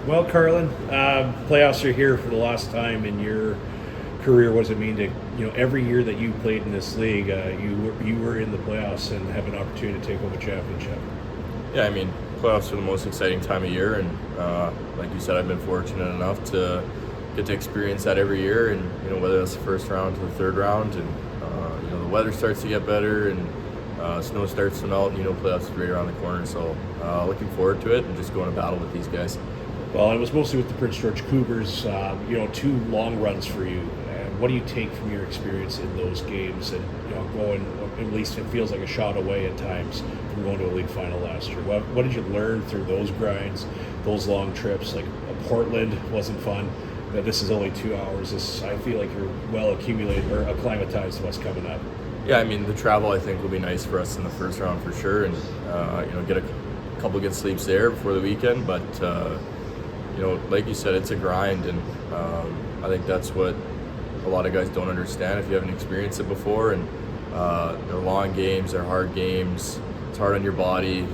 Well, Carlin, playoffs are here for the last time in your career. What does it mean to, every year that you played in this league, you were in the playoffs and have an opportunity to take home a championship? Yeah, I mean, playoffs are the most exciting time of year, and like you said, I've been fortunate enough to get to experience that every year, and whether that's the first round to the third round, and the weather starts to get better, and snow starts to melt, and playoffs is right around the corner. So looking forward to it, and just going to battle with these guys. Well, it was mostly with the Prince George Cougars, two long runs for you. And what do you take from your experience in those games and, going, at least it feels like a shot away at times from going to a league final last year? What did you learn through those grinds, those long trips? Like Portland wasn't fun. This is only 2 hours. I feel like you're well accumulated or acclimatized to what's coming up. Yeah, I mean, the travel I think will be nice for us in the first round for sure, and get a couple good sleeps there before the weekend, but like you said, it's a grind, and I think that's what a lot of guys don't understand if you haven't experienced it before. And they're long games, they're hard games, it's hard on your body,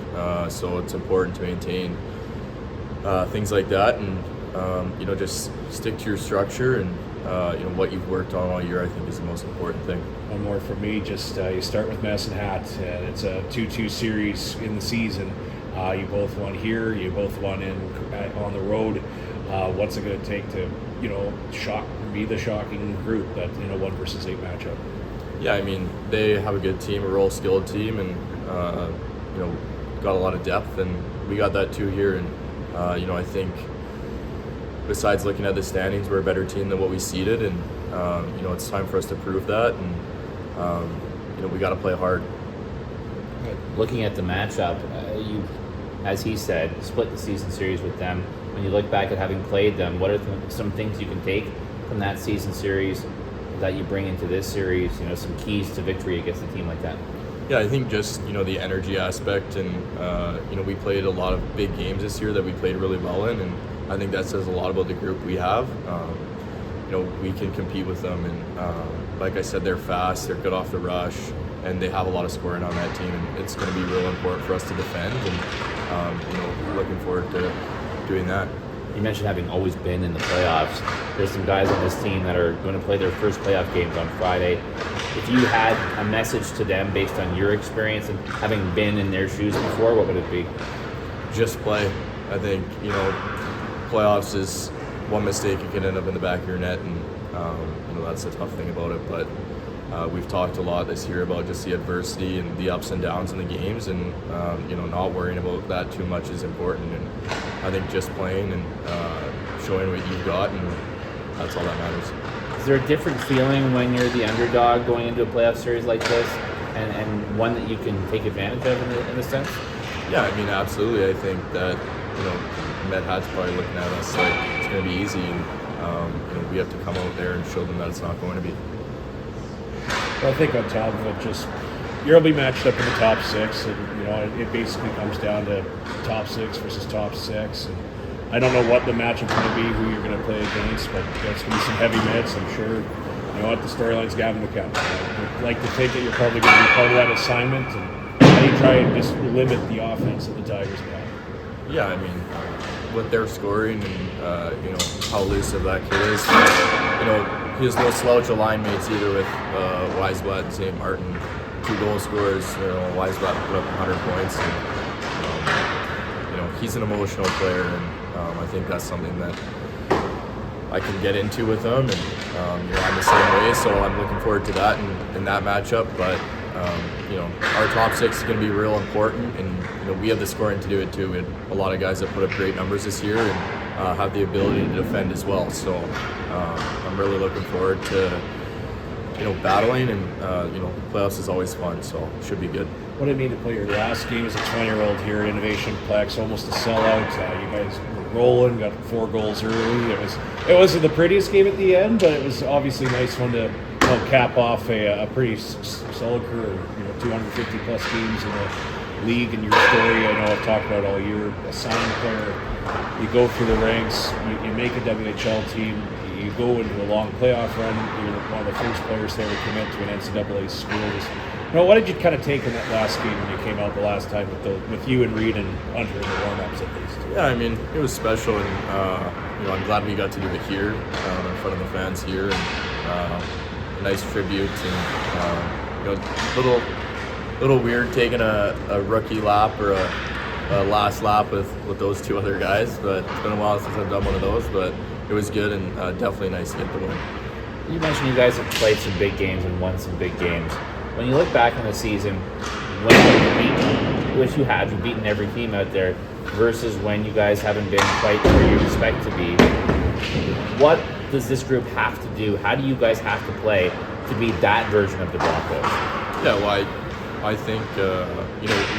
so it's important to maintain things like that, and just stick to your structure, and what you've worked on all year I think is the most important thing. One more from me, just you start with Medicine Hat, and it's a 2-2 series in the season. You both won here, you both won on the road. What's it going to take to, be the shocking group that, 1 versus 8 matchup? Yeah, I mean, they have a good team, a real skilled team, and, got a lot of depth, and we got that too here. And, I think besides looking at the standings, we're a better team than what we seeded, and, it's time for us to prove that, and, we got to play hard. Looking at the matchup, you, as he said, split the season series with them. When you look back at having played them, what are some things you can take from that season series that you bring into this series? Some keys to victory against a team like that. Yeah, I think just the energy aspect, and we played a lot of big games this year that we played really well in, and I think that says a lot about the group we have. We can compete with them, and like I said, they're fast, they're good off the rush, and they have a lot of scoring on that team, and it's going to be real important for us to defend, and looking forward to doing that. You mentioned having always been in the playoffs. There's some guys on this team that are going to play their first playoff games on Friday. If you had a message to them based on your experience and having been in their shoes before, what would it be? Just play. I think, playoffs is one mistake, you can end up in the back of your net, and that's the tough thing about it. But we've talked a lot this year about just the adversity and the ups and downs in the games, and not worrying about that too much is important. And I think just playing and showing what you've got, and that's all that matters. Is there a different feeling when you're the underdog going into a playoff series like this, and one that you can take advantage of in a sense? Yeah, I mean, absolutely. I think that Med Hat's probably looking at us like it's going to be easy, and we have to come out there and show them that it's not going to be. Well, I think on top of it, just you'll be matched up in the top 6, and it basically comes down to top 6 versus top 6. And I don't know what the matchup's going to be, who you're going to play against, but there's going to be some heavy mitts, I'm sure. What the storyline's Gavin McCown. I'd like to think that you're probably going to be part of that assignment, and how do you try and just limit the offense that the Tigers have? Yeah, I mean, with their scoring and how elusive that kid is, he has no slouch of line mates either with Weisblatt and St. Martin, 2 goal scorers. Weisblatt put up 100 points, and he's an emotional player, and I think that's something that I can get into with him, and I'm the same way, so I'm looking forward to that in that matchup. But our top 6 is going to be real important, and we have the scoring to do it too. We had a lot of guys that put up great numbers this year and have the ability to defend as well. So I'm really looking forward to battling, and playoffs is always fun, so it should be good. What did it mean to play your last game as a 20-year-old here at Innovation Plex? Almost a sellout. You guys were rolling, got 4 goals early. It wasn't the prettiest game at the end, but it was obviously a nice one to cap off a pretty solid career. 250 plus games in the league, and your story I know I've talked about all year. A signed player, you go through the ranks, you make a WHL team, you go into a long playoff run. You're one of the first players there to commit to an NCAA school. Just No, what did you kind of take in that last game when you came out the last time with you and Reed and Hunter in the warm-ups at least? Yeah, I mean, it was special, and I'm glad we got to do it here in front of the fans here, and a nice tribute, and little weird taking a rookie lap or a last lap with those two other guys, but it's been a while since I've done one of those, but it was good and definitely nice to get the win. You mentioned you guys have played some big games and won some big games. When you look back on the season, when you've beaten, which you've beaten every team out there, versus when you guys haven't been quite where you expect to be, what does this group have to do? How do you guys have to play to be that version of the Broncos? Yeah, well, I think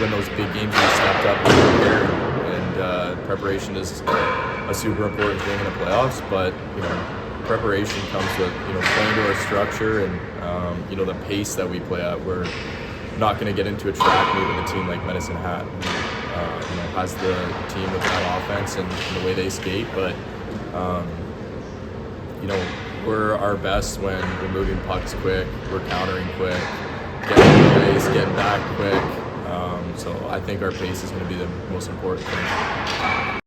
when those big games we stepped up and prepared, and preparation is a super important thing in the playoffs. But preparation comes with playing to our structure and the pace that we play at. We're not going to get into a track meet with a team like Medicine Hat, who has the team with that offense and the way they skate. But we're our best when we're moving pucks quick, we're countering quick, getting the race, getting back quick. So I think our pace is going to be the most important thing.